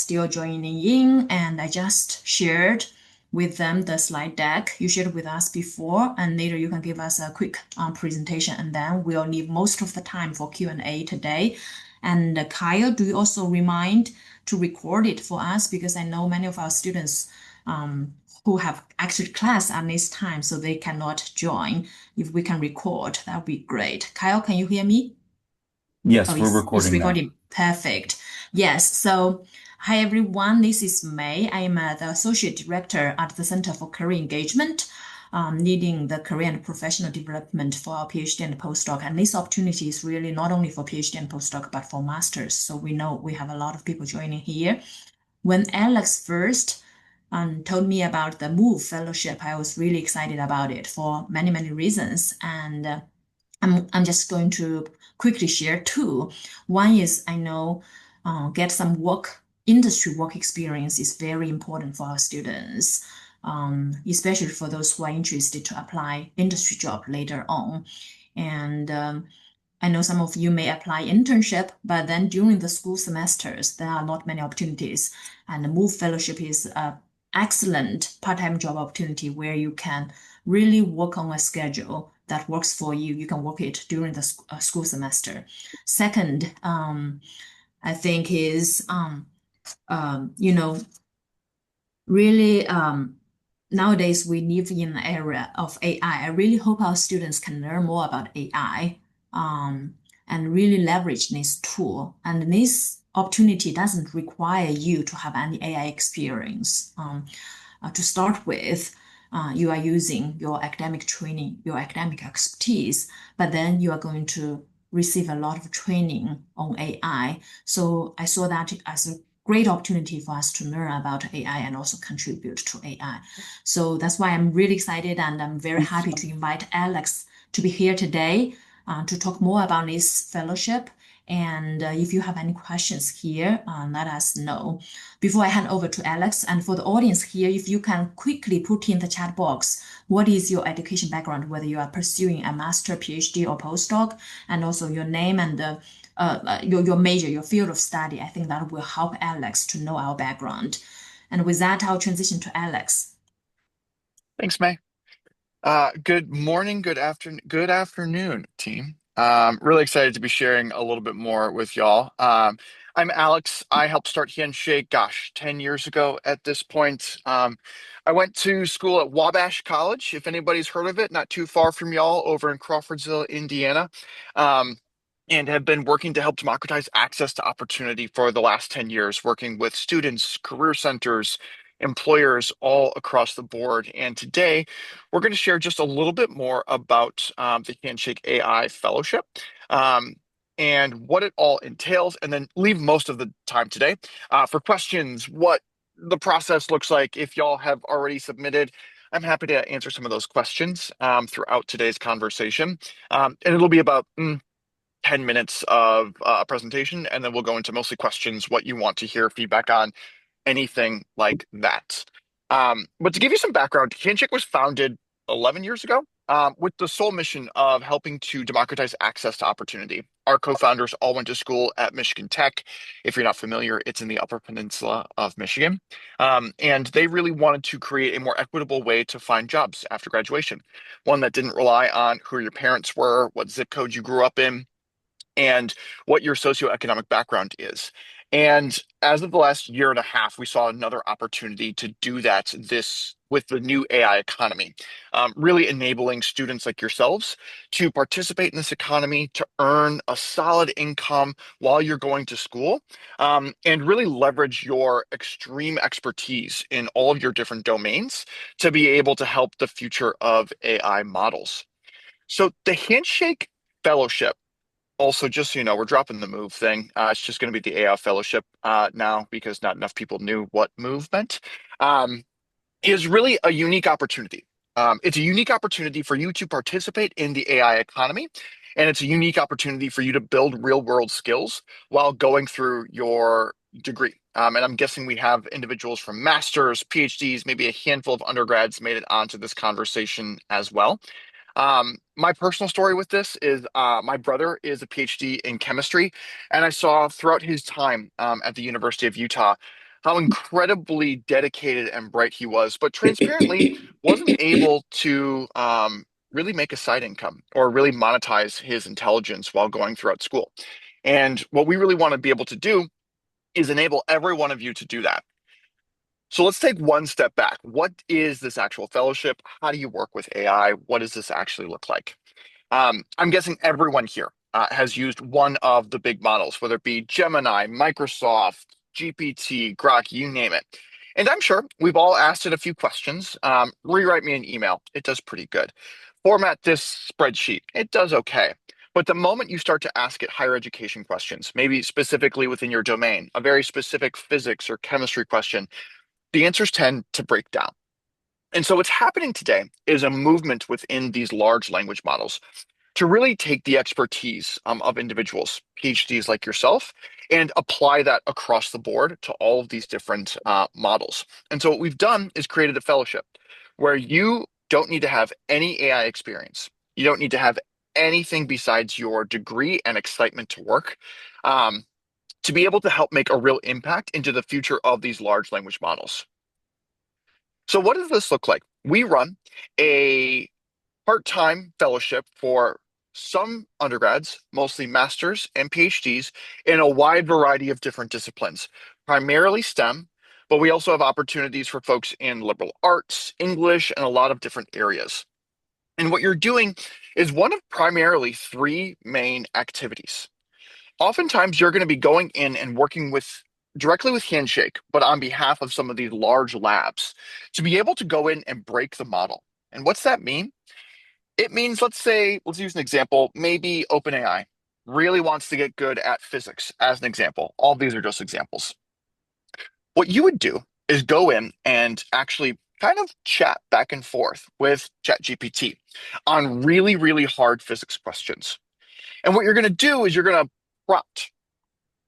still joining in, and I just shared with them the slide deck you shared with us before, and later you can give us a quick presentation, and then we'll leave most of the time for Q&A today. And Kyle, do you also remind to record it for us, because I know many of our students who have actually class at this time, so they cannot join. If we can record, that would be great. Kyle, can you hear me? Oh, Yes, we're it's recording now. recording. Perfect. Yes. So, hi everyone. This is May. I'm the Associate Director at the Center for Career Engagement, leading the career and professional development for our PhD and postdoc. And this opportunity is really not only for PhD and postdoc, but for masters. So we know we have a lot of people joining here. When Alex first told me about the MOVE Fellowship, I was really excited about it for many, many reasons. And I'm just going to quickly share two. One is I know get some industry work experience is very important for our students, especially for those who are interested to apply industry job later on. And I know some of you may apply internship, but then during the school semesters, there are not many opportunities. And the MOVE Fellowship is an excellent part-time job opportunity where you can really work on a schedule that works for you. You can work it during the school semester. Second, I think is, you know, really nowadays we live in an era of AI. I really hope our students can learn more about AI and really leverage this tool. And this opportunity doesn't require you to have any AI experience. To start with, you are using your academic training, your academic expertise, but then you are going to receive a lot of training on AI. So I saw that as a great opportunity for us to learn about AI and also contribute to AI. So that's why I'm really excited, and I'm very happy to invite Alex to be here today to talk more about this fellowship. And if you have any questions here, let us know. Before I hand over to Alex, and for the audience here, if you can quickly put in the chat box, what is your education background, whether you are pursuing a master, PhD, or postdoc, and also your name and your major, your field of study. I think that will help Alex to know our background. And with that, I'll transition to Alex. Thanks, May. Good morning, good afternoon, team. Really excited to be sharing a little bit more with y'all. I'm Alex. I helped start Handshake, 10 years ago at this point. I went to school at Wabash College, if anybody's heard of it, not too far from y'all over in Crawfordsville, Indiana. Um, and have been working to help democratize access to opportunity for the last 10 years, working with students, career centers, employers all across the board. And today, we're going to share just a little bit more about the Handshake AI Fellowship and what it all entails, and then leave most of the time today for questions, what the process looks like. If y'all have already submitted, I'm happy to answer some of those questions throughout today's conversation. And it'll be about 10 minutes of a presentation, and then we'll go into mostly questions, what you want to hear, feedback on, anything like that. But to give you some background, Handshake was founded 11 years ago with the sole mission of helping to democratize access to opportunity. Our co-founders all went to school at Michigan Tech. If you're not familiar, it's in the Upper Peninsula of Michigan. And they really wanted to create a more equitable way to find jobs after graduation, one that didn't rely on who your parents were, what zip code you grew up in, and what your socioeconomic background is. And as of the last year and a half, we saw another opportunity to do that this with the new AI economy, really enabling students like yourselves to participate in this economy, to earn a solid income while you're going to school, and really leverage your extreme expertise in all of your different domains to be able to help the future of AI models. So the Handshake Fellowship, also, just so you know, we're dropping the move thing. It's just going to be the AI Fellowship now because not enough people knew what move meant. Um, is really a unique opportunity. It's a unique opportunity for you to participate in the AI economy, and it's a unique opportunity for you to build real world skills while going through your degree. And I'm guessing we have individuals from masters, PhDs, maybe a handful of undergrads made it onto this conversation as well. My personal story with this is my brother is a PhD in chemistry, and I saw throughout his time at the University of Utah how incredibly dedicated and bright he was, but transparently wasn't able to really make a side income or really monetize his intelligence while going throughout school. And what we really want to be able to do is enable every one of you to do that. So let's take one step back. What is this actual fellowship? How do you work with AI? What does this actually look like? I'm guessing everyone here has used one of the big models, whether it be Gemini, Microsoft, GPT, Grok, you name it. And I'm sure we've all asked it a few questions. Rewrite me an email. It does pretty good. Format this spreadsheet. It does okay. But the moment you start to ask it higher education questions, maybe specifically within your domain, a very specific physics or chemistry question, the answers tend to break down. And so what's happening today is a movement within these large language models to really take the expertise of individuals, PhDs like yourself, and apply that across the board to all of these different models. And so what we've done is created a fellowship where you don't need to have any AI experience. You don't need to have anything besides your degree and excitement to work um, to be able to help make a real impact into the future of these large language models. So what does this look like? We run a part-time fellowship for some undergrads, mostly masters and PhDs, in a wide variety of different disciplines, primarily STEM, but we also have opportunities for folks in liberal arts, English, and a lot of different areas. And what you're doing is one of primarily three main activities. Oftentimes, you're going to be going in and working with directly with Handshake, but on behalf of some of these large labs to be able to go in and break the model. And what's that mean? It means, let's say, let's use an example, maybe OpenAI really wants to get good at physics, as an example. All these are just examples. What you would do is go in and actually kind of chat back and forth with ChatGPT on really, really hard physics questions. And what you're going to do is you're going to prompt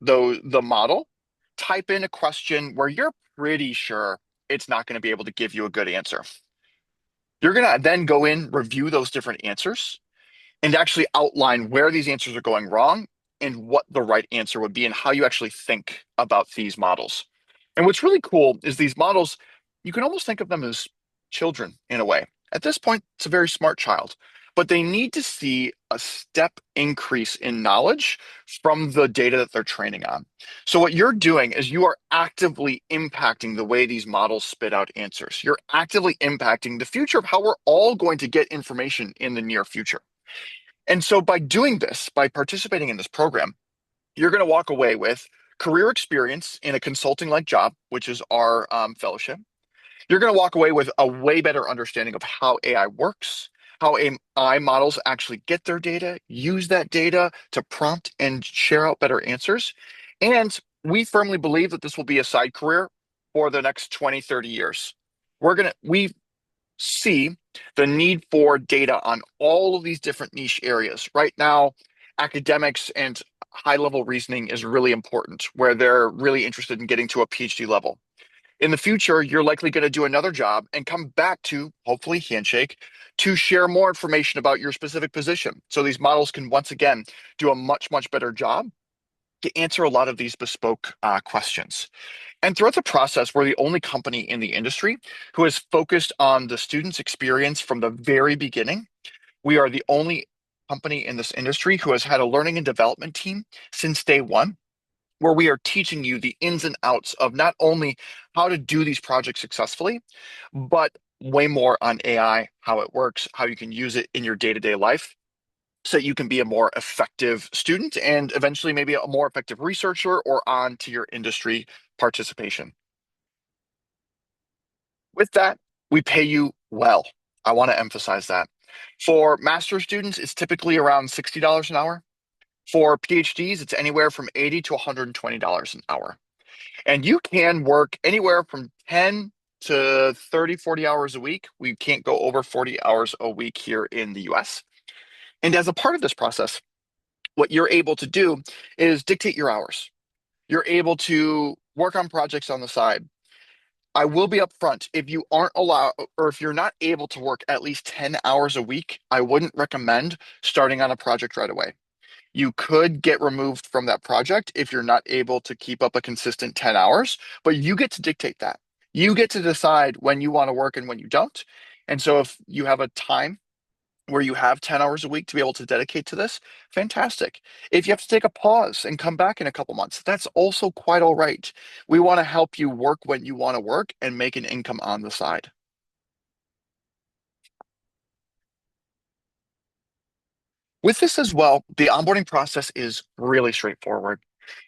the model, type in a question where you're pretty sure it's not going to be able to give you a good answer. You're going to then go in, review those different answers, and actually outline where these answers are going wrong and what the right answer would be and how you actually think about these models. And what's really cool is these models, you can almost think of them as children in a way. At this point, it's a very smart child, but they need to see a step increase in knowledge from the data that they're training on. So what you're doing is you are actively impacting the way these models spit out answers. You're actively impacting the future of how we're all going to get information in the near future. And so by doing this, by participating in this program, you're going to walk away with career experience in a consulting like job, which is our fellowship. You're going to walk away with a way better understanding of how AI works, how AI models actually get their data, use that data to prompt and share out better answers. And we firmly believe that this will be a side career for the next 20, 30 years. We see the need for data on all of these different niche areas. Right now, academics and high level reasoning is really important, where they're really interested in getting to a PhD level. In the future, you're likely going to do another job and come back to hopefully Handshake to share more information about your specific position. So these models can once again do a much, much better job to answer a lot of these bespoke questions. And throughout the process, we're the only company in the industry who has focused on the student's experience from the very beginning. We are the only company in this industry who has had a learning and development team since day one, where we are teaching you the ins and outs of not only how to do these projects successfully, but way more on AI, how it works, how you can use it in your day-to-day life so that you can be a more effective student and eventually maybe a more effective researcher or on to your industry participation. With that, we pay you well. I want to emphasize that. For master's students, it's typically around $60 an hour. For PhDs, it's anywhere from $80 to $120 an hour. And you can work anywhere from 10 to 30, 40 hours a week. We can't go over 40 hours a week here in the US. And as a part of this process, what you're able to do is dictate your hours. You're able to work on projects on the side. I will be upfront. If you aren't allowed, or if you're not able to work at least 10 hours a week, I wouldn't recommend starting on a project right away. You could get removed from that project if you're not able to keep up a consistent 10 hours, but you get to dictate that. You get to decide when you want to work and when you don't. And so if you have a time where you have 10 hours a week to be able to dedicate to this, fantastic. If you have to take a pause and come back in a couple months, that's also quite all right. We want to help you work when you want to work and make an income on the side. With this as well, the onboarding process is really straightforward.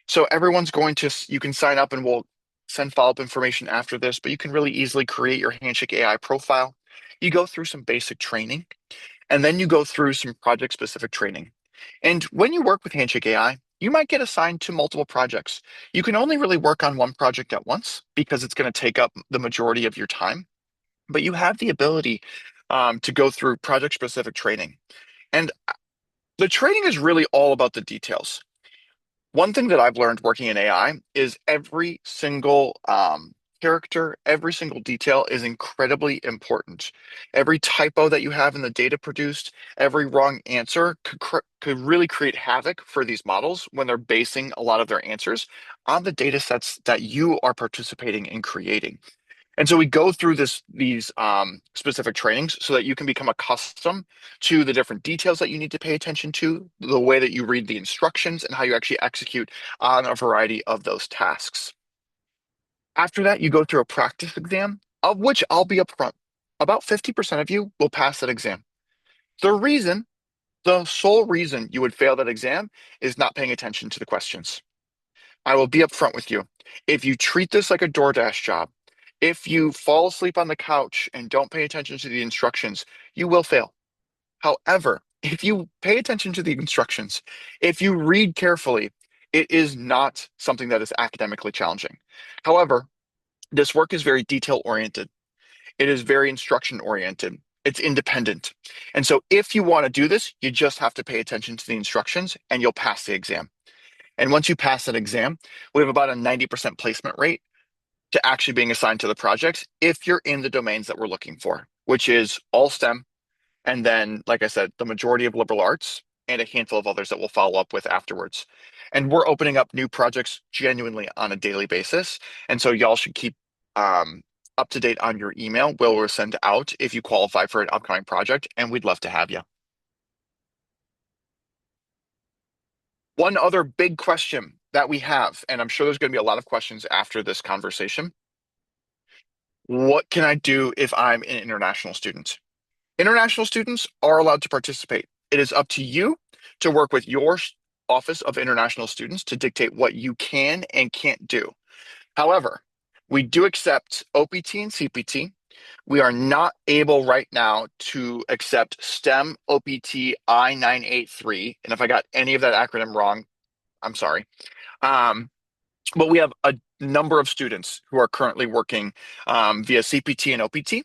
So everyone's going to, you can sign up and we'll send follow-up information after this, but you can really easily create your Handshake AI profile. You go through some basic training, and then you go through some project-specific training. And when you work with Handshake AI, you might get assigned to multiple projects. You can only really work on one project at once because it's going to take up the majority of your time, but you have the ability to go through project-specific training. And the training is really all about the details. One thing that I've learned working in AI is every single character, every single detail is incredibly important. Every typo that you have in the data produced, every wrong answer could really create havoc for these models when they're basing a lot of their answers on the data sets that you are participating in creating. And so we go through these specific trainings so that you can become accustomed to the different details that you need to pay attention to, the way that you read the instructions, and how you actually execute on a variety of those tasks. After that, you go through a practice exam, of which I'll be upfront. About 50% of you will pass that exam. The reason, the sole reason you would fail that exam is not paying attention to the questions. I will be upfront with you. If you treat this like a DoorDash job, if you fall asleep on the couch and don't pay attention to the instructions, you will fail. However, if you pay attention to the instructions, if you read carefully, it is not something that is academically challenging. However, this work is very detail oriented. It is very instruction oriented. It's independent. And so if you want to do this, you just have to pay attention to the instructions and you'll pass the exam. And once you pass that exam, we have about a 90% placement rate to actually being assigned to the projects if you're in the domains that we're looking for, which is all STEM. And then, like I said, the majority of liberal arts and a handful of others that we'll follow up with afterwards. And we're opening up new projects genuinely on a daily basis. And so y'all should keep um, up to date on your email. We'll send out if you qualify for an upcoming project, and we'd love to have you. One other big question that we have, and I'm sure there's going to be a lot of questions after this conversation. What can I do if I'm an international student? International students are allowed to participate. It is up to you to work with your Office of International Students to dictate what you can and can't do. However, we do accept OPT and CPT. We are not able right now to accept STEM OPT I-983. And if I got any of that acronym wrong, I'm sorry. Um, but we have a number of students who are currently working via CPT and OPT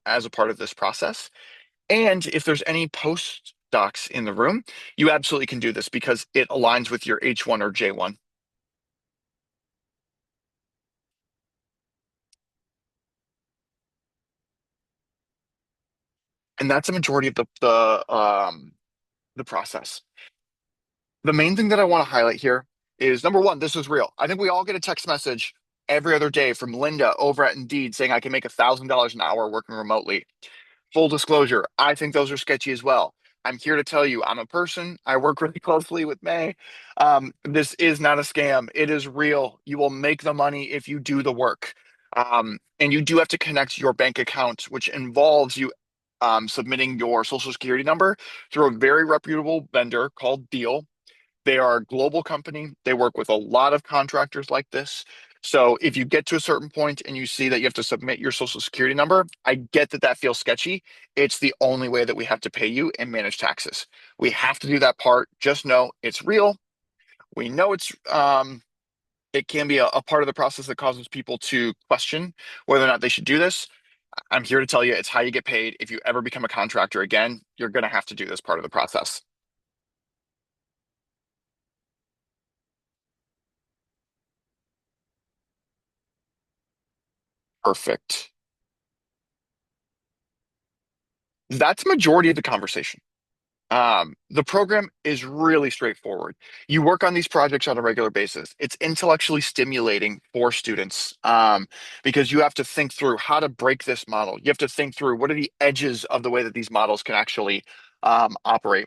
as a part of this process. And if there's any postdocs in the room, you absolutely can do this because it aligns with your H1 or J1. And that's a majority of the process. The main thing that I want to highlight here is number one, this is real. I think we all get a text message every other day from Linda over at Indeed saying I can make $1,000 an hour working remotely. Full disclosure, I think those are sketchy as well. I'm here to tell you, I'm a person. I work really closely with May. This is not a scam. It is real. You will make the money if you do the work. And you do have to connect your bank account, which involves you submitting your social security number through a very reputable vendor called Deal. They are a global company. They work with a lot of contractors like this. So if you get to a certain point and you see that you have to submit your social security number, I get that that feels sketchy. It's the only way that we have to pay you and manage taxes. We have to do that part. Just know it's real. We know it can be a part of the process that causes people to question whether or not they should do this. I'm here to tell you it's how you get paid. If you ever become a contractor again, you're going to have to do this part of the process. Perfect. That's majority of the conversation. The program is really straightforward. You work on these projects on a regular basis. It's intellectually stimulating for students because you have to think through how to break this model. You have to think through what are the edges of the way that these models can actually operate.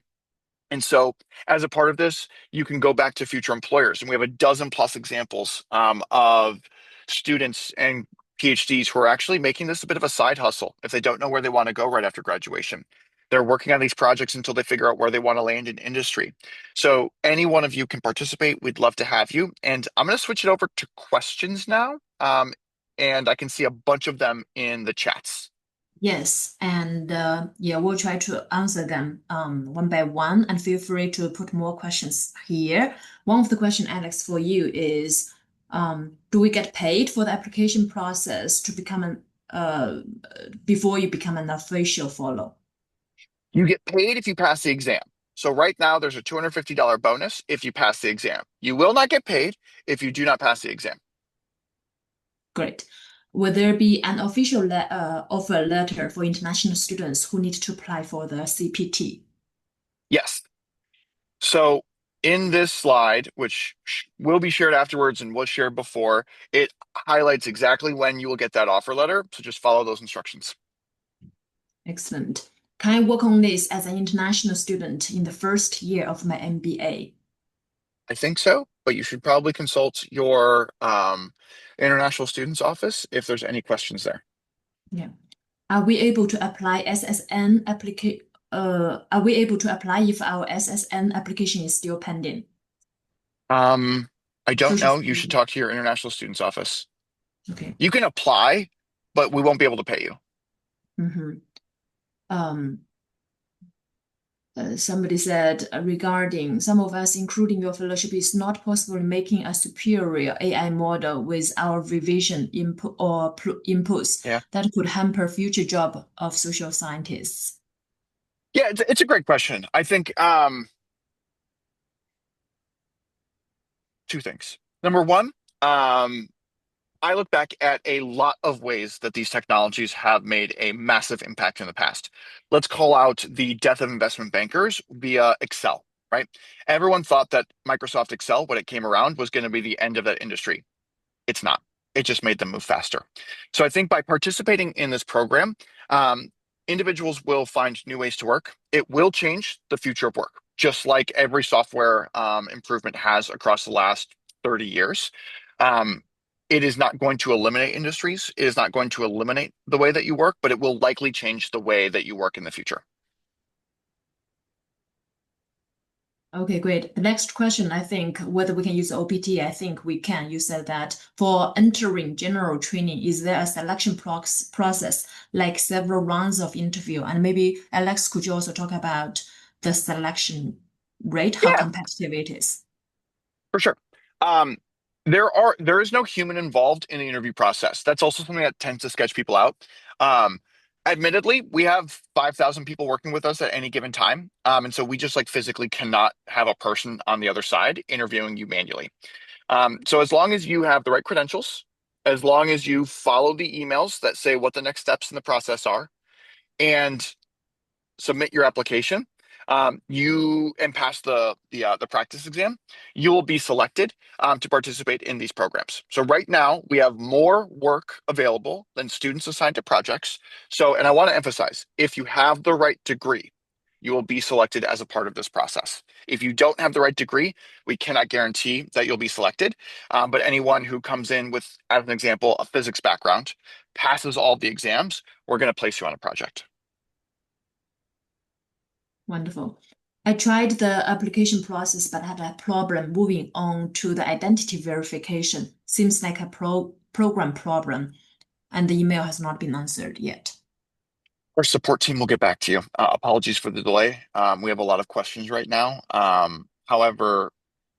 And so, as a part of this, you can go back to future employers, and we have a dozen plus examples of students and PhDs who are actually making this a bit of a side hustle if they don't know where they want to go right after graduation. They're working on these projects until they figure out where they want to land in industry. So, any one of you can participate. We'd love to have you. And I'm going to switch it over to questions now. And I can see a bunch of them in the chats. Yes, and yeah, we'll try to answer them one by one, and feel free to put more questions here. One of the question, Alex, for you is, do we get paid for the application process to become an before you become an official fellow? You get paid if you pass the exam. So right now there's a $250 bonus if you pass the exam. You will not get paid if you do not pass the exam. Great. Will there be an official offer letter for international students who need to apply for the CPT? Yes. So in this slide, which will be shared afterwards and was shared before, it highlights exactly when you will get that offer letter. So just follow those instructions. Excellent. Can I work on this as an international student in the first year of my MBA? I think so, but you should probably consult your international students office if there's any questions there. Yeah. Are we able to apply SSN are we able to apply if our SSN application is still pending? I don't Social know. You should Security. talk to your international students office. Okay. You can apply, but we won't be able to pay you. Mm-hmm. Um, somebody said regarding some of us, including your fellowship, is not possible making a superior AI model with our revision input or inputs Yeah. that could hamper future job of social scientists. Yeah, it's a great question. I think two things. Number one, I look back at a lot of ways that these technologies have made a massive impact in the past. Let's call out the death of investment bankers via Excel, right? Everyone thought that Microsoft Excel, when it came around, was going to be the end of that industry. It's not. It just made them move faster. So I think by participating in this program, individuals will find new ways to work. It will change the future of work, just like every software improvement has across the last 30 years. Um, it is not going to eliminate industries. It is not going to eliminate the way that you work, but it will likely change the way that you work in the future. Okay, great. The next question, I think whether we can use OPT, I think we can. You said that for entering general training, is there a selection process, like several rounds of interview? And maybe Alex, could you also talk about the selection rate, how Yeah, competitive it is? for sure. Um, there is no human involved in the interview process. That's also something that tends to sketch people out. Um, Admittedly, we have 5,000 people working with us at any given time. And so we just like physically cannot have a person on the other side interviewing you manually. So as long as you have the right credentials, as long as you follow the emails that say what the next steps in the process are, and submit your application, you and pass the practice exam, you will be selected to participate in these programs. So right now we have more work available than students assigned to projects. So, and I want to emphasize, if you have the right degree, you will be selected as a part of this process. If you don't have the right degree, we cannot guarantee that you'll be selected. But anyone who comes in with, as an example, a physics background, passes all the exams, we're going to place you on a project. Wonderful. I tried the application process, but had a problem moving on to the identity verification. Seems like a program problem, and the email has not been answered yet. Our support team will get back to you. Apologies for the delay. We have a lot of questions right now. However,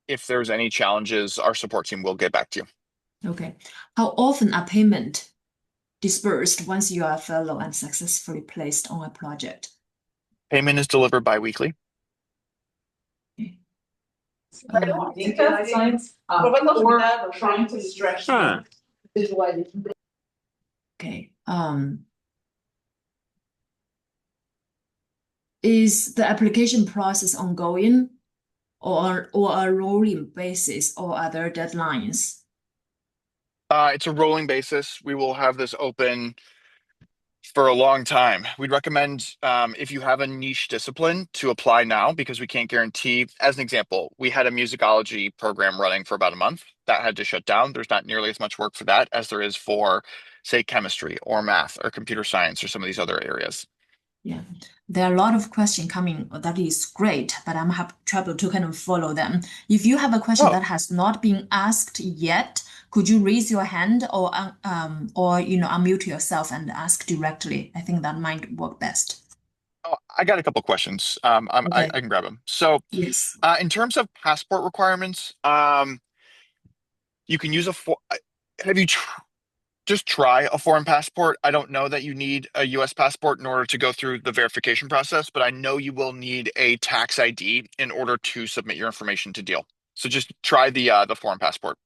if there's any challenges, our support team will get back to you. Okay. How often are payment disbursed once you are a fellow and successfully placed on a project? Payment is delivered bi-weekly. Okay. Or trying to stretch the visualization. Okay. Is the application process ongoing or a rolling basis or other deadlines? It's a rolling basis. We will have this open for a long time. We'd recommend if you have a niche discipline to apply now because we can't guarantee. As an example, we had a musicology program running for about a month that had to shut down. There's not nearly as much work for that as there is for, say, chemistry or math or computer science or some of these other areas. Yeah, there are a lot of questions coming. That is great, but I'm have trouble to kind of follow them. If you have a question Oh, that has not been asked yet, could you raise your hand or unmute yourself and ask directly? I think that might work best. oh, I got a couple questions. Okay. I can grab them. So, Yes. in terms of passport requirements, you can use a for. Have you just try a foreign passport? I don't know that you need a US passport in order to go through the verification process, but I know you will need a tax ID in order to submit your information to deal. So just try the foreign passport.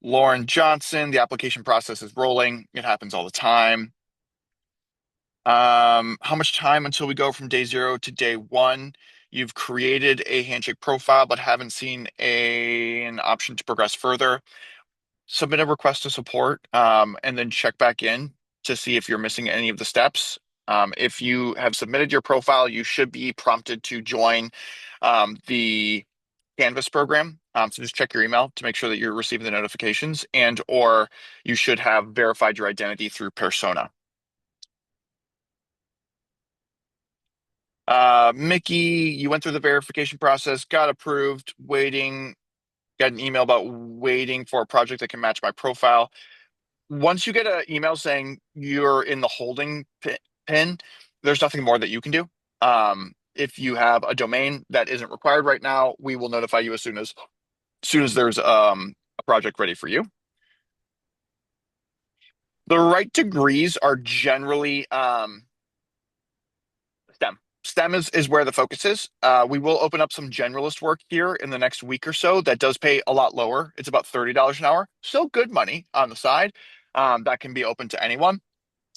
Lauren Johnson, the application process is rolling. It happens all the time. How much time until we go from day 0 to day 1? You've created a Handshake profile, but haven't seen an option to progress further. Submit a request to support, and then check back in to see if you're missing any of the steps. If you have submitted your profile, you should be prompted to join the Canvas program. So just check your email to make sure that you're receiving the notifications, and or you should have verified your identity through Persona. Mickey, you went through the verification process, got approved, waiting, got an email about waiting for a project that can match my profile. Once you get an email saying you're in the holding pin, there's nothing more that you can do. If you have a domain that isn't required right now, we will notify you as soon as there's a project ready for you. The right degrees are generally STEM. STEM is where the focus is. We will open up some generalist work here in the next week or so that does pay a lot lower. It's about $30 an hour. Still good money on the side. That can be open to anyone.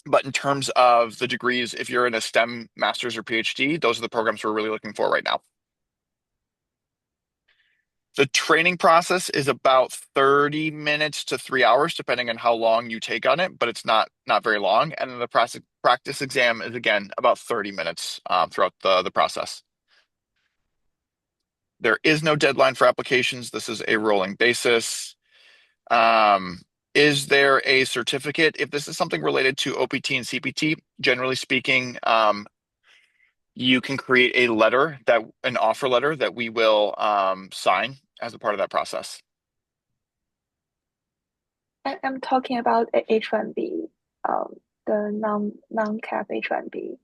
But in terms of the degrees, if you're in a STEM master's or PhD, those are the programs we're really looking for right now. The training process is about 30 minutes to 3 hours, depending on how long you take on it, but it's not very long. And then the practice exam is again about 30 minutes throughout the process. There is no deadline for applications. This is a rolling basis. Um, is there a certificate? If this is something related to OPT and CPT, generally speaking, you can create an offer letter that we will sign as a part of that process. I'm talking about H1B, the non-cap H1B.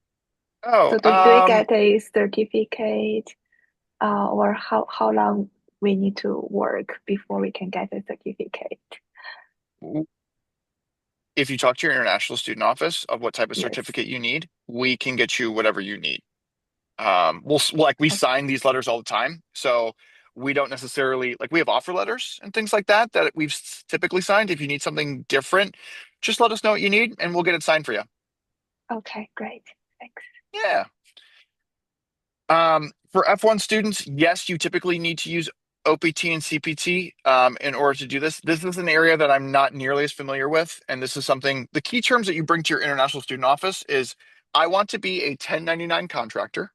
Oh, So do we get a certificate, or how long we need to work before we can get a certificate? if you talk to your international student office of what type of Yes. certificate you need, we can get you whatever you need. We Okay. sign these letters all the time, so we don't necessarily like we have offer letters and things like that that we've typically signed. If you need something different, just let us know what you need, and we'll get it signed for you. Okay, great. Thanks. Yeah. For F1 students, yes, you typically need to use OPT and CPT in order to do this. This is an area that I'm not nearly as familiar with, and this is something, the key terms that you bring to your international student office is, I want to be a 1099 contractor.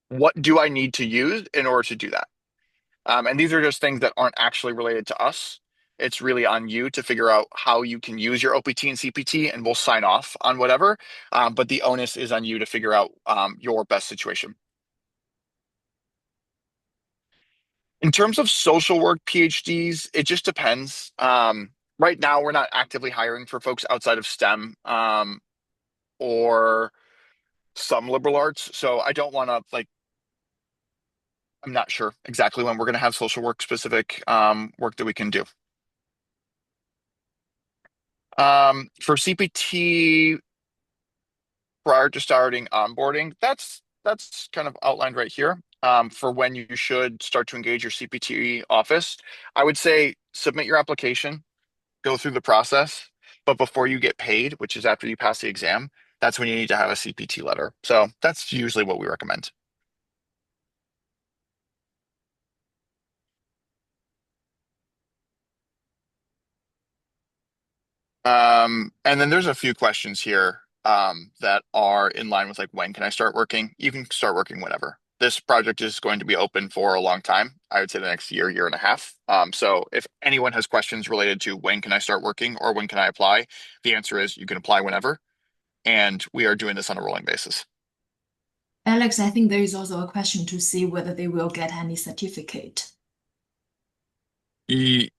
What do I need to use in order to do that? And these are just things that aren't actually related to us. It's really on you to figure out how you can use your OPT and CPT, and we'll sign off on whatever. But the onus is on you to figure out your best situation. In terms of social work PhDs, it just depends. Right now, we're not actively hiring for folks outside of STEM or some liberal arts. So I don't want to I'm not sure exactly when we're going to have social work specific work that we can do. For CPT, prior to starting onboarding, that's kind of outlined right here. For when you should start to engage your CPT office, I would say submit your application, go through the process, but before you get paid, which is after you pass the exam, That's when you need to have a CPT letter. So that's usually what we recommend. And then there's a few questions here that are in line with like, when can I start working? You can start working whenever. This project is going to be open for a long time. I would say the next year, year and a half. So if anyone has questions related to when can I start working or when can I apply, the answer is you can apply whenever. And we are doing this on a rolling basis. Alex, I think there is also a question to see whether they will get any certificate. I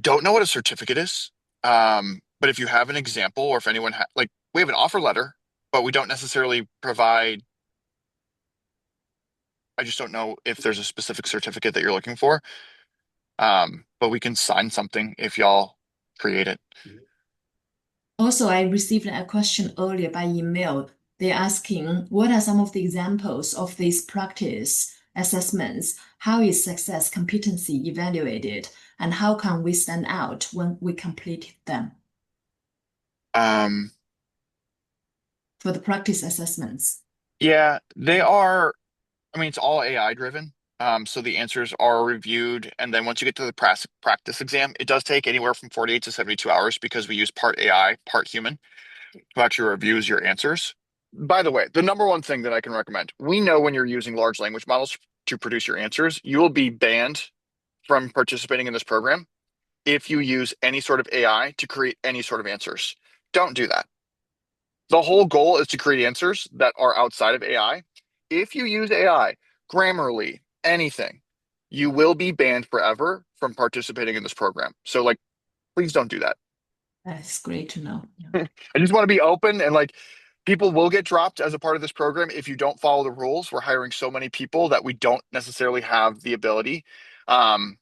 don't know what a certificate is, but if you have an example or if anyone like we have an offer letter, but we don't necessarily provide. I just don't know if there's a specific certificate that you're looking for. But we can sign something if y'all create it. Also, I received a question earlier by email. They're asking, what are some of the examples of these practice assessments? How is success competency evaluated? And how can we stand out when we complete them Um, for the practice assessments? yeah, they are. I mean, it's all AI driven. So the answers are reviewed, and then once you get to the practice exam, it does take anywhere from 48 to 72 hours because we use part AI, part human, who actually reviews your answers. By the way, the number one thing that I can recommend, we know when you're using large language models to produce your answers, you will be banned from participating in this program if you use any sort of AI to create any sort of answers. Don't do that. The whole goal is to create answers that are outside of AI. If you use AI, Grammarly, anything, you will be banned forever from participating in this program. So, like, please don't do that. That's great to know. Yeah. I just want to be open and like people will get dropped as a part of this program if you don't follow the rules. We're hiring so many people that we don't necessarily have the ability um,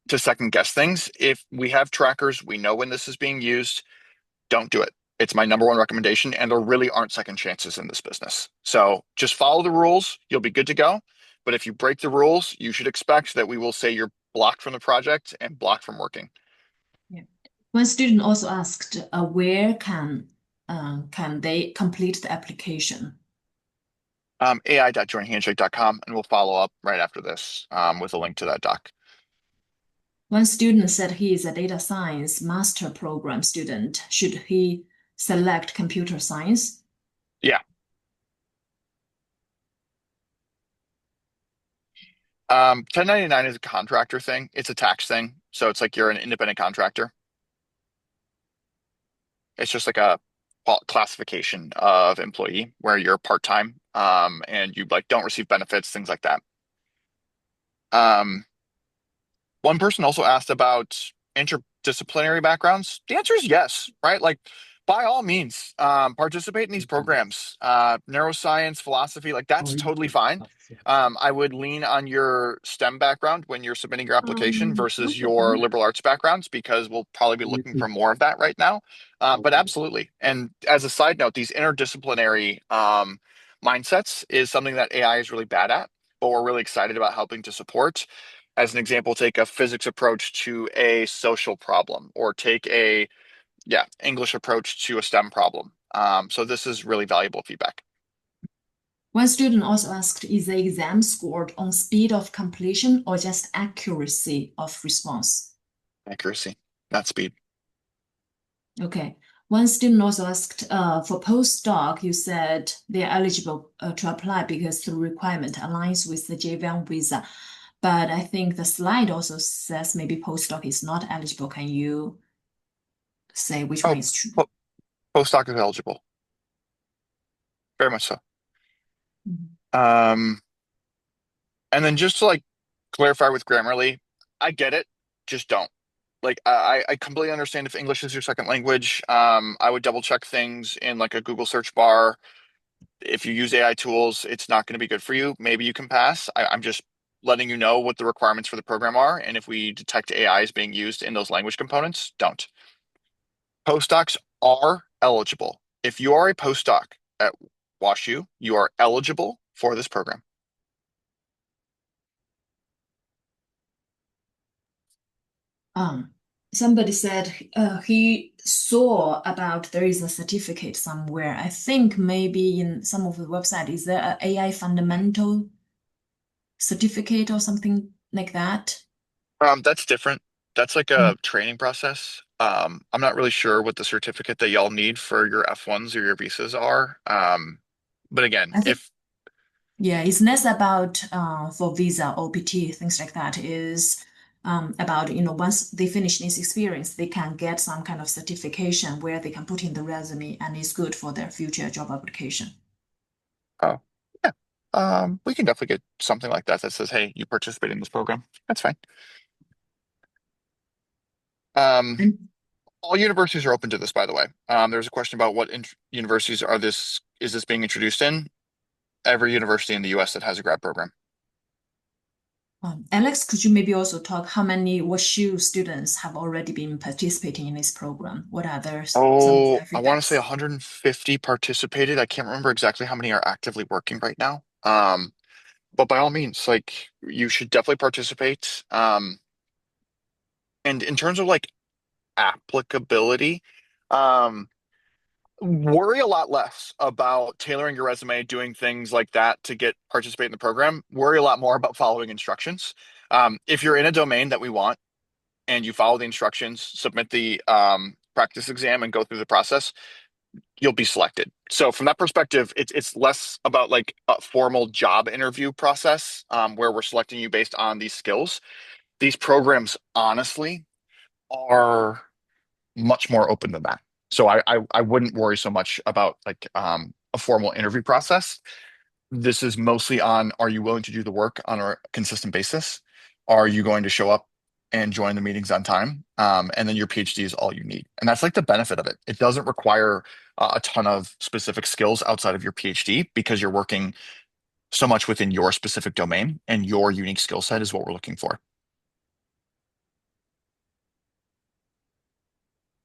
to second guess things. If we have trackers, we know when this is being used. Don't do it. It's my number one recommendation, and there really aren't second chances in this business. So just follow the rules. You'll be good to go. But if you break the rules, you should expect that we will say you're blocked from the project and blocked from working. Yeah. One student also asked, where can they complete the application? AI.joinhandshake.com, and we'll follow up right after this with a link to that doc. One student said he is a data science master program student. Should he select computer science? Yeah. 1099 is a contractor thing. It's a tax thing. So it's like you're an independent contractor. It's just like a classification of employee where you're part-time and you like don't receive benefits, things like that. Um, One person also asked about interdisciplinary backgrounds. The answer is yes, right? Like, by all means, participate in these programs. Neuroscience, philosophy, like that's totally fine. I would lean on your STEM background when you're submitting your application versus your liberal arts backgrounds because we'll probably be looking for more of that right now. But absolutely. And as a side note, these interdisciplinary mindsets is something that AI is really bad at, but we're really excited about helping to support. As an example, take a physics approach to a social problem or take a English approach to a STEM problem. So this is really valuable feedback. One student also asked, is the exam scored on speed of completion or just accuracy of response? Accuracy, not speed. Okay. One student also asked, for postdoc, you said they're eligible to apply because the requirement aligns with the J1 visa. But I think the slide also says maybe postdoc is not eligible. Can you say which one is true? Postdoc is eligible. Very much so. Mhm. And then just to like clarify with Grammarly, I get it, just don't. Like I completely understand if English is your second language. I would double check things in like a Google search bar. If you use AI tools, it's not going to be good for you. Maybe you can pass. I'm just letting you know what the requirements for the program are. And if we detect AI is being used in those language components, don't. Postdocs are eligible. If you are a postdoc at WashU, you are eligible for this program. Um, somebody said he saw about there is a certificate somewhere. I think maybe in some of the website, is there an AI fundamental certificate or something like that? That's different. That's like Mm. a training process. I'm not really sure what the certificate that y'all need for your F1s or your visas are. But again, I think, if yeah, it's less about for visa, OPT, things like that. Is about, once they finish this experience, they can get some kind of certification where they can put in the resume and it's good for their future job application. oh yeah, we can definitely get something like that that says, "Hey, you participate in this program." That's fine. Um, And all universities are open to this, by the way. There's a question about what universities are this is this being introduced in? Every university in the U.S. that has a grad program. Alex, could you maybe also talk how many WashU students have already been participating in this program? What are some of Oh, their I want to say feedbacks? 150 participated. I can't remember exactly how many are actively working right now. But by all means, like you should definitely participate. And in terms of like applicability, um, worry a lot less about tailoring your resume, doing things like that to get participate in the program. Worry a lot more about following instructions. If you're in a domain that we want and you follow the instructions, submit the practice exam and go through the process, you'll be selected. So from that perspective, it's less about like a formal job interview process where we're selecting you based on these skills. These programs, honestly, are much more open than that. So I wouldn't worry so much about like a formal interview process. This is mostly on, are you willing to do the work on a consistent basis? Are you going to show up and join the meetings on time? And then your PhD is all you need. And that's like the benefit of it. It doesn't require a ton of specific skills outside of your PhD because you're working so much within your specific domain and your unique skill set is what we're looking for.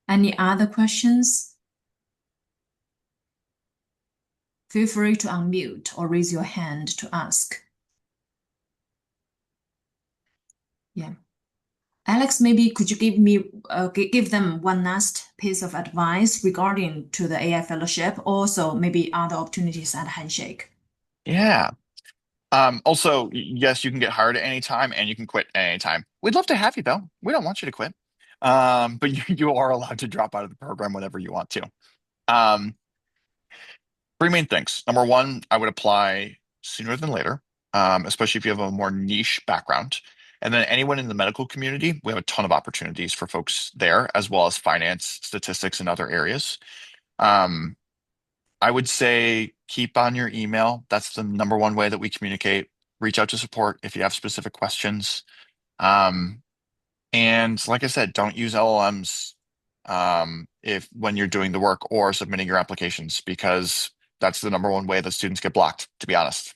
Any other questions? Feel free to unmute or raise your hand to ask. Yeah. Alex, maybe could you give them one last piece of advice regarding to the AI fellowship, also maybe other opportunities at Handshake? Yeah. Also, yes, you can get hired at any time and you can quit at any time. We'd love to have you though. We don't want you to quit. But you are allowed to drop out of the program whenever you want to. Um, three main things. Number one, I would apply sooner than later, especially if you have a more niche background. And then anyone in the medical community, we have a ton of opportunities for folks there, as well as finance, statistics, and other areas. Um, I would say keep on your email. That's the number one way that we communicate. Reach out to support if you have specific questions. Um, and like I said, don't use LLMs if when you're doing the work or submitting your applications because that's the number one way that students get blocked, to be honest.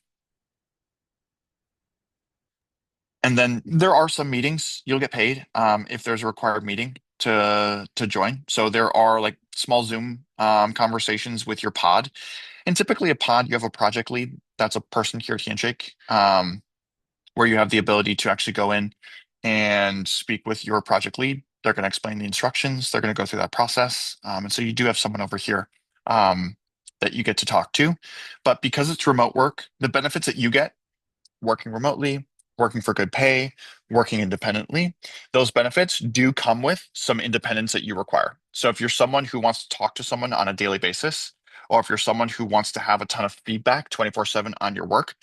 And then there are some meetings you'll get paid if there's a required meeting to join. So there are like small Zoom conversations with your pod. And typically a pod, you have a project lead. That's a person here at Handshake, where you have the ability to actually go in and speak with your project lead. They're going to explain the instructions. They're going to go through that process. And so you do have someone over here that you get to talk to. But because it's remote work, the benefits that you get working remotely, working for good pay, working independently, those benefits do come with some independence that you require. So if you're someone who wants to talk to someone on a daily basis, or if you're someone who wants to have a ton of feedback 24/7 on your work,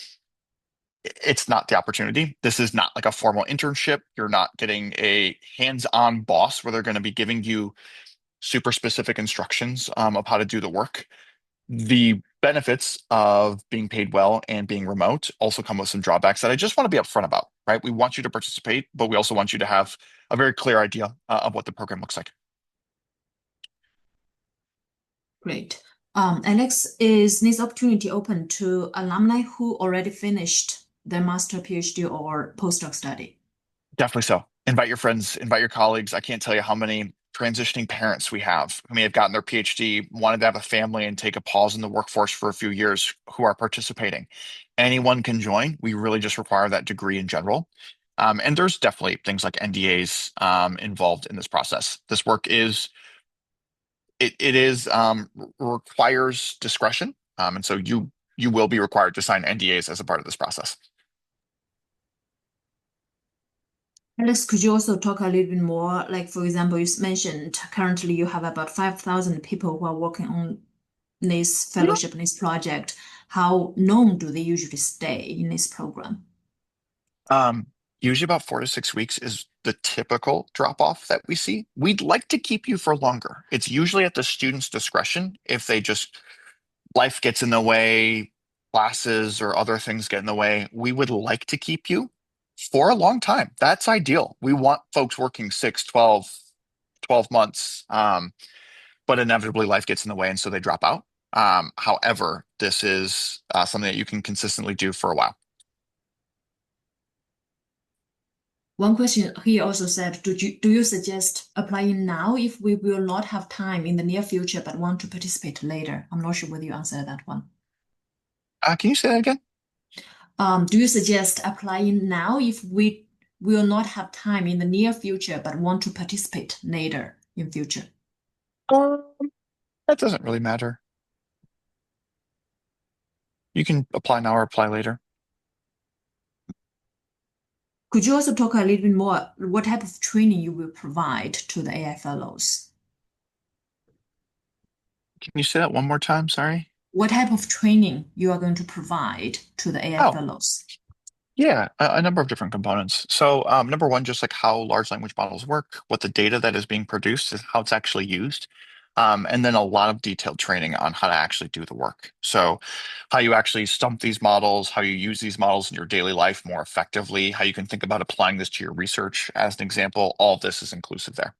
it's not the opportunity. This is not like a formal internship. You're not getting a hands-on boss where they're going to be giving you super specific instructions of how to do the work. The benefits of being paid well and being remote also come with some drawbacks that I just want to be upfront about, right? We want you to participate, but we also want you to have a very clear idea of what the program looks like. Great. Alex, is this opportunity open to alumni who already finished their master, PhD, or postdoc study? Definitely so. Invite your friends, invite your colleagues. I can't tell you how many transitioning parents we have who may have gotten their PhD, wanted to have a family and take a pause in the workforce for a few years who are participating. Anyone can join. We really just require that degree in general. And there's definitely things like NDAs involved in this process. This work is requires discretion, and so you will be required to sign NDAs as a part of this process. Alex, could you also talk a little bit more? Like, for example, you mentioned currently you have about 5,000 people who are working on this fellowship, this project. How long do they usually stay in this program? Um, Usually about 4 to 6 weeks is the typical drop off that we see. We'd like to keep you for longer. It's usually at the student's discretion if they just life gets in the way, classes or other things get in the way. We would like to keep you for a long time. That's ideal. We want folks working 6, 12 months. But inevitably life gets in the way and so they drop out. However, this is something that you can consistently do for a while. One question he also said, do you suggest applying now if we will not have time in the near future but want to participate later? I'm not sure whether you answered that one. Can you say that again? Do you suggest applying now if we will not have time in the near future but want to participate later in future? Um, that doesn't really matter. You can apply now or apply later. Could you also talk a little bit more what type of training you will provide to the AI fellows? Can you say that one more time? Sorry. What type of training you are going to provide to the AI Oh, fellows? yeah, a number of different components. So, number one, just like how large language models work, what the data that is being produced is, how it's actually used, and then a lot of detailed training on how to actually do the work. So, how you actually stump these models, how you use these models in your daily life more effectively, how you can think about applying this to your research as an example. All of this is inclusive there.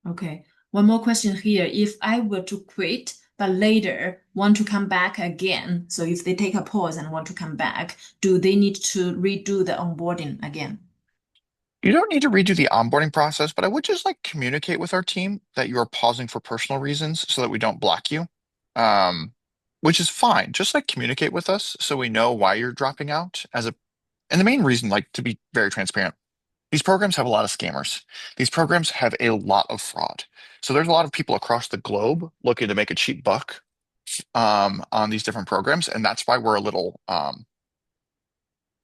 Okay. One more question here. If I were to quit, but later want to come back again, so if they take a pause and want to come back, do they need to redo the onboarding again? You don't need to redo the onboarding process, but I would just like communicate with our team that you are pausing for personal reasons so that we don't block you. Um, which is fine. Just like communicate with us so we know why you're dropping out and the main reason, like to be very transparent, these programs have a lot of scammers. These programs have a lot of fraud. So there's a lot of people across the globe looking to make a cheap buck on these different programs, and that's why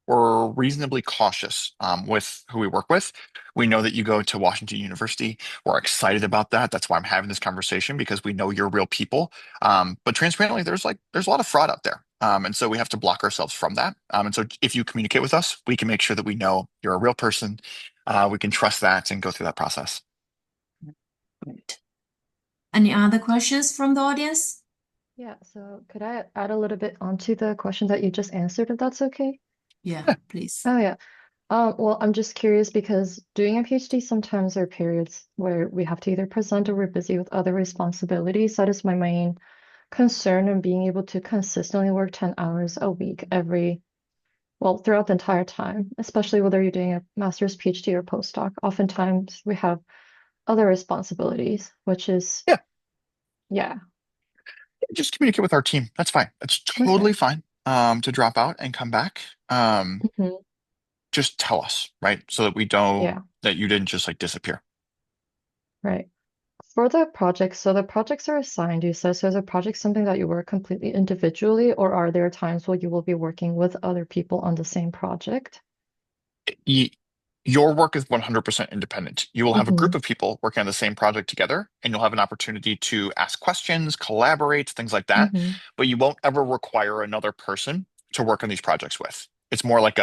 we're reasonably cautious with who we work with. We know that you go to Washington University. We're excited about that. That's why I'm having this conversation because we know you're real people. But transparently, there's a lot of fraud out there. And so we have to block ourselves from that. And so if you communicate with us, we can make sure that we know you're a real person. We can trust that and go through that process. Great. Any other questions from the audience? Yeah, so could I add a little bit onto the question that you just answered, if that's okay? Yeah, please. Oh, yeah. Well, I'm just curious because doing a PhD sometimes there are periods where we have to either present or we're busy with other responsibilities. That is my main concern in being able to consistently work 10 hours a week throughout the entire time, especially whether you're doing a master's, PhD, or postdoc. Oftentimes we have other responsibilities, which is, Yeah, yeah. just communicate with our team. That's fine. It's Okay. totally fine to drop out and come back. Hmm. Just tell us, right? So that we know Yeah, that you didn't just like disappear. right. For the projects, so the projects are assigned, you said, so is a project something that you work completely individually, or are there times where you will be working with other people on the same project? Y your work is 100% independent. You will have a Hmm. group of people working on the same project together, and you'll have an opportunity to ask questions, collaborate, things like that. Hmm. But you won't ever require another person to work on these projects with. It's more like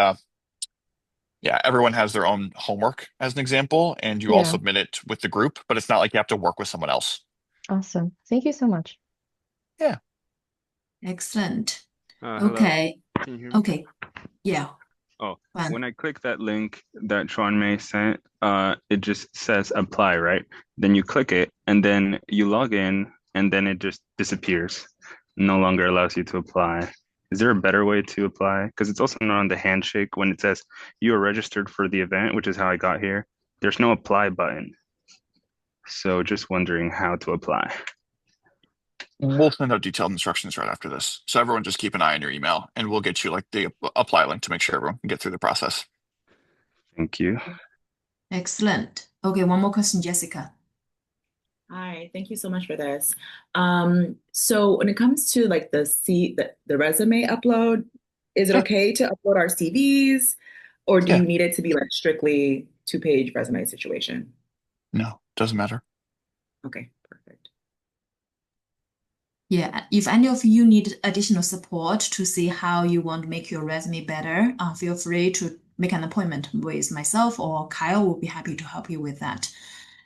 yeah, everyone has their own homework as an example, and you all Yeah, submit it with the group, but it's not like you have to work with someone else. awesome. Thank you so much. Yeah. Excellent. Hello, Okay. can you hear me? Okay. Yeah. Oh, Fine. when I click that link that Chuan Mei sent, it just says apply, right? Then you click it and then you log in and then it just disappears. No longer allows you to apply. Is there a better way to apply? Because it's also not on the Handshake when it says you are registered for the event, which is how I got here. There's no apply button. So just wondering how to apply. We'll send out detailed instructions right after this. So everyone just keep an eye on your email and we'll get you like the apply link to make sure everyone can get through the process. Thank you. Excellent. Okay, one more question, Jessica. Hi, thank you so much for this. So when it comes to like the resume upload, is it Yeah. okay to upload our CVs, or do Yeah. you need it to be like strictly 2-page resume situation? No, doesn't matter. Okay, perfect. Yeah, if any of you need additional support to see how you want to make your resume better, feel free to make an appointment with myself or Kyle will be happy to help you with that.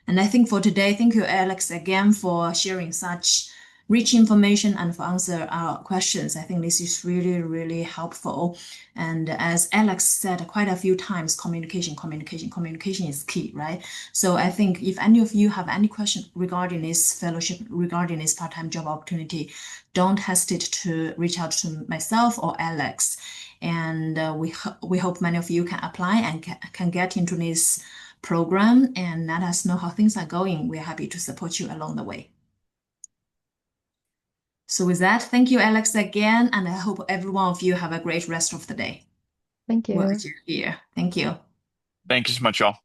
And I think for today, thank you, Alex, again for sharing such rich information and for answer our questions. I think this is really, really helpful. And as Alex said quite a few times, communication is key, right? So I think if any of you have any question regarding this fellowship, regarding this part-time job opportunity, don't hesitate to reach out to myself or Alex. And we hope many of you can apply and can get into this program and let us know how things are going. We're happy to support you along the way. So with that, thank you, Alex, again, and I hope every one of you have a great rest of the day. Thank you. We'll see you here. Thank you. Thank you so much, y'all.